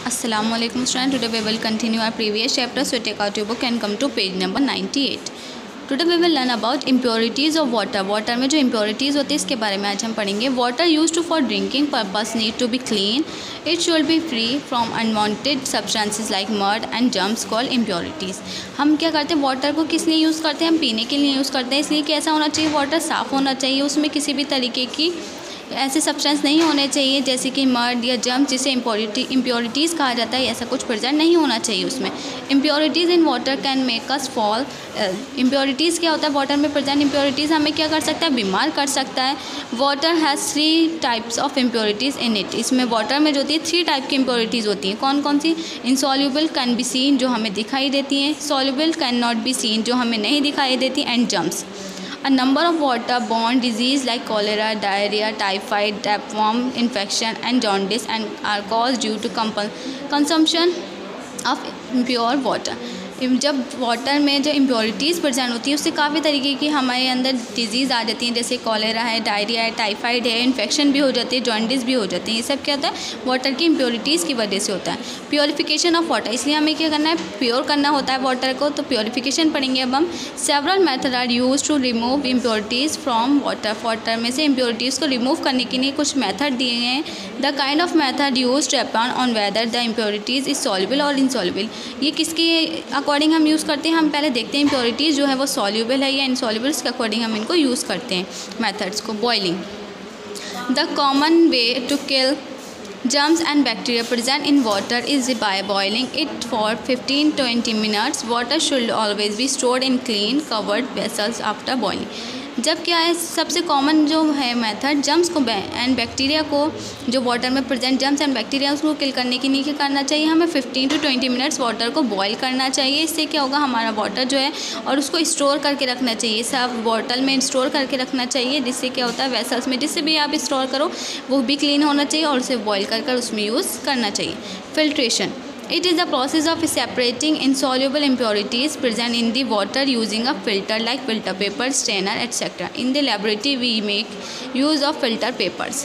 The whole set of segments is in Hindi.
Assalamualaikum student. Today we will continue our previous chapter. So take out your book and come to page number 98. Today we will learn about impurities of water. Water में जो impurities होती है इसके बारे में आज हम पढ़ेंगे. Water used for drinking purpose need to be clean. It should be free from unwanted substances like mud and germs called impurities. हम क्या करते हैं, वाटर को किस लिए यूज़ करते हैं? हम पीने के लिए यूज़ करते हैं. इसलिए कैसा होना चाहिए, वाटर साफ़ होना चाहिए. उसमें किसी भी तरीके की ऐसे सब्सटेंस नहीं होने चाहिए जैसे कि मर्ड या जर्म जिसे इम्प्योरिटीज़ कहा जाता है. ऐसा कुछ प्रेजेंट नहीं होना चाहिए उसमें. Impurities in water can make us fall. Impurities क्या होता है, वाटर में प्रेजेंट इम्प्योरिटीज़ हमें क्या कर सकता है, बीमार कर सकता है. Water has 3 types of impurities in it. इसमें वाटर में जो होती है 3 टाइप की इम्प्योरिटीज़ होती हैं. कौन कौन सी? इनसॉल्यूबल कैन बी सीन, जो हमें दिखाई देती हैं. Soluble can not be seen, जो हमें नहीं दिखाई देती. And germs. A number of waterborne diseases like cholera, diarrhea, typhoid, tapeworm infection and jaundice and are caused due to consumption of impure water. जब वाटर में जो इम्प्योरिटीज़ प्रेजेंट होती है उससे काफ़ी तरीके की हमारे अंदर डिजीज़ आ जाती हैं, जैसे कॉलेरा है, डायरिया है, टाइफाइड है, इन्फेक्शन भी हो जाती है, जॉन्डिस भी हो जाती है. ये सब क्या होता है, वाटर की इम्प्योरिटीज़ की वजह से होता है. प्योरीफिकेशन ऑफ वाटर, इसलिए हमें क्या करना है, प्योर करना होता है वाटर को. तो प्योरीफिकेशन पढ़ेंगे अब हम. Several method are use to remove impurities from water. Water में से इम्प्योरिटीज़ को रिमूव करने के लिए कुछ मेथड दिए हैं. The kind of method use depend on whether the impurities is soluble और इनसॉल्युबल. ये किसके अकॉर्डिंग हम यूज़ करते हैं, हम पहले देखते हैं इम्प्योरिटीज़ जो है वो सॉल्युबल है या इनसॉल्युबल. इसके अकॉर्डिंग हम इनको यूज़ करते हैं मेथड्स को. Boiling. The common way to kill germs and bacteria present in water is by boiling it for 15-20 minutes. Water should always be stored in clean covered vessels after boiling. जब क्या है, सबसे कॉमन जो है मेथड, जर्म्स को एंड बैक्टीरिया को, जो वाटर में प्रेजेंट जर्म्स एंड बैक्टीरिया उसको किल करने के लिए क्या करना चाहिए, हमें 15-20 मिनट्स वाटर को बॉईल करना चाहिए. इससे क्या होगा, हमारा वाटर जो है, और उसको स्टोर करके रखना चाहिए, सब बॉटल में स्टोर करके रखना चाहिए. जिससे क्या होता है, वेसल्स में जिससे भी आप स्टोर करो वो भी क्लीन होना चाहिए और उसे बॉईल कर उसमें यूज़ करना चाहिए. Filtration. It is the process of separating insoluble impurities present in the water using a filter like filter paper, strainer, etc. In the laboratory we make use of filter papers.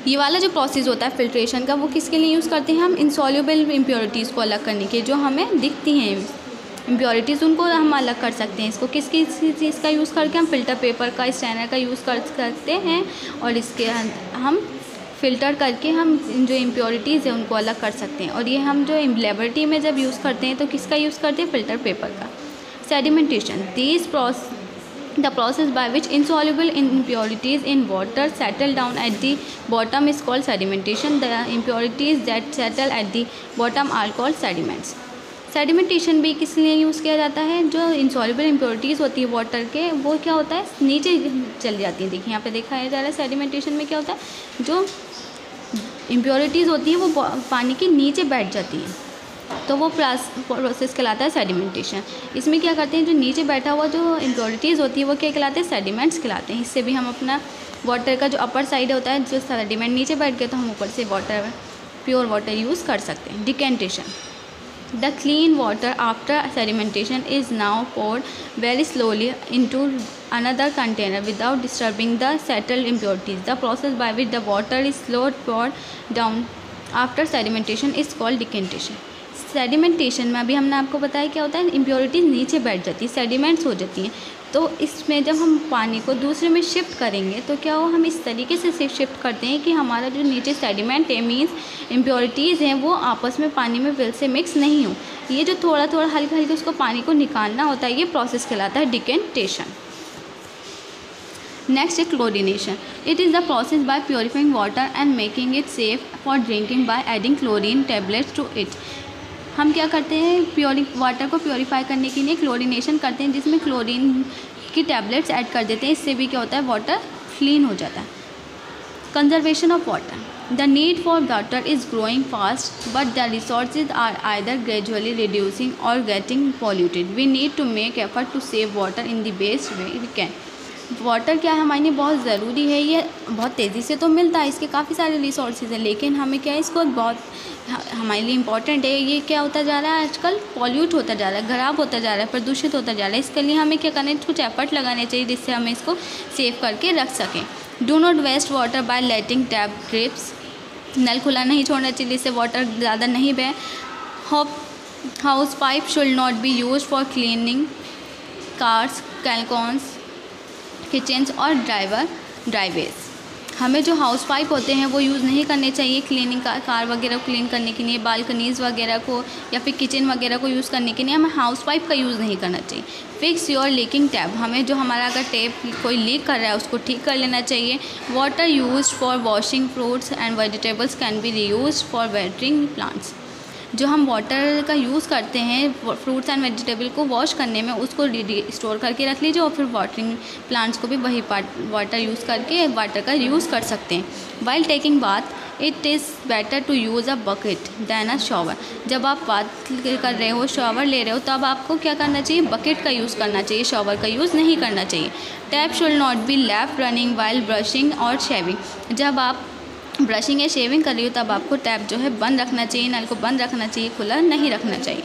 ये वाला जो प्रोसेस होता है फिल्ट्रेशन का, वो किसके लिए यूज़ करते हैं हम, insoluble impurities को अलग करने के. जो हमें दिखती हैं इम्प्योरिटीज़ उनको हम अलग कर सकते हैं. इसको किस चीज़ का यूज़ करके, हम फिल्टर पेपर का, स्ट्रेनर का यूज़ कर सकते हैं. और इसके हम फ़िल्टर करके हम जो इम्प्योरिटीज़ है उनको अलग कर सकते हैं. और ये हम जो लेबोरेटरी में जब यूज़ करते हैं तो किसका यूज़ करते हैं, फ़िल्टर पेपर का. Sedimentation. The process by which insoluble impurities in water settle down at the bottom is called sedimentation. The impurities that settle at the bottom are called sediments. Sedimentation भी किस लिए यूज़ किया जाता है, जो इंसॉल्युबल इम्प्योरिटीज़ होती है वाटर के, वो क्या होता है, नीचे चली जाती है. देखिए यहाँ पे दिखाया जा रहा है सेडिमेंटेशन में क्या होता है, जो इम्प्योरिटीज़ होती हैं वो पानी के नीचे बैठ जाती हैं, तो वो प्रोसेस कहलाता है सेडिमेंटेशन. इसमें क्या करते हैं, जो नीचे बैठा हुआ जो इम्प्योरिटीज़ होती है वो क्या कहलाते हैं, सेडिमेंट्स कहलाते हैं. इससे भी हम अपना वाटर का जो अपर साइड होता है, जो सेडिमेंट नीचे बैठ गया तो हम ऊपर से वाटर, प्योर वाटर यूज़ कर सकते हैं. Decantation. The clean water after sedimentation is now poured very slowly into another container without disturbing the settled impurities. The process by which the water is slowly poured down after sedimentation is called decantation. Sedimentation में अभी हमने आपको बताया क्या होता है, इम्प्योरिटीज़ नीचे बैठ जाती है, सेडिमेंट्स हो जाती हैं. तो इसमें जब हम पानी को दूसरे में शिफ्ट करेंगे तो क्या हो, हम इस तरीके से शिफ्ट करते हैं कि हमारा जो नीचे सेडिमेंट है, मीन्स इम्प्योरिटीज़ हैं, वो आपस में पानी में फिर से मिक्स नहीं हो. ये जो थोड़ा थोड़ा हल्का हल्का उसको पानी को निकालना होता है, ये प्रोसेस कहलाता है डिकेंटेशन. नेक्स्ट है chlorination. It is the process by purifying water and making it safe for drinking by adding chlorine tablets to it. हम क्या करते हैं, वाटर को प्योरीफाई करने के लिए क्लोरीनेशन करते हैं, जिसमें क्लोरीन की टैबलेट्स ऐड कर देते हैं. इससे भी क्या होता है, वाटर क्लीन हो जाता है. Conservation of water. The need for water is growing fast but the resources are either gradually reducing और getting polluted. We need to make effort to save water in the best way we can. Water क्या है, हमारे लिए बहुत ज़रूरी है. ये बहुत तेज़ी से तो मिलता है, इसके काफ़ी सारे रिसोर्सेज हैं, लेकिन हमें क्या है, इसको बहुत हमारे लिए इम्पॉर्टेंट है. ये क्या होता जा रहा है, आजकल पॉल्यूट होता जा रहा है, ख़राब होता जा रहा है, प्रदूषित होता जा रहा है. इसके लिए हमें क्या करना है, कुछ एफर्ट लगाने चाहिए जिससे हमें इसको सेव करके रख सकें. Do not waste water by letting tap drips. नल खुला नहीं छोड़ना चाहिए जिससे वाटर ज़्यादा नहीं बहे। House pipe should not be use for cleaning cars, balconies, kitchens और ड्राइवेज। हमें जो हाउस पाइप होते हैं वो यूज़ नहीं करने चाहिए क्लीनिंग कार वगैरह को क्लीन करने के लिए, बालकनीज़ वगैरह को या फिर किचन वगैरह को यूज़ करने के लिए हमें हाउस पाइप का यूज़ नहीं करना चाहिए। फिक्स योर लीकिंग टैप, हमें जो हमारा अगर टैप कोई लीक कर रहा है उसको ठीक कर लेना चाहिए। Water used for washing fruits and vegetables can be reused for watering plants. जो हम वाटर का यूज़ करते हैं फ्रूट्स एंड वेजिटेबल को वॉश करने में, उसको स्टोर करके रख लीजिए और फिर वाटरिंग प्लांट्स को भी वही वाटर यूज़ करके वाटर का यूज़ कर सकते हैं। While taking bath it is better to use a bucket than a shower. जब आप बात कर रहे हो, शॉवर ले रहे हो, तब आपको क्या करना चाहिए, बकेट का यूज़ करना चाहिए, शॉवर का यूज़ नहीं करना चाहिए। Tap should not be left running while brushing और शेविंग। जब आप ब्रशिंग या शेविंग कर रही हो तब आपको टैप जो है बंद रखना चाहिए, नल को बंद रखना चाहिए, खुला नहीं रखना चाहिए।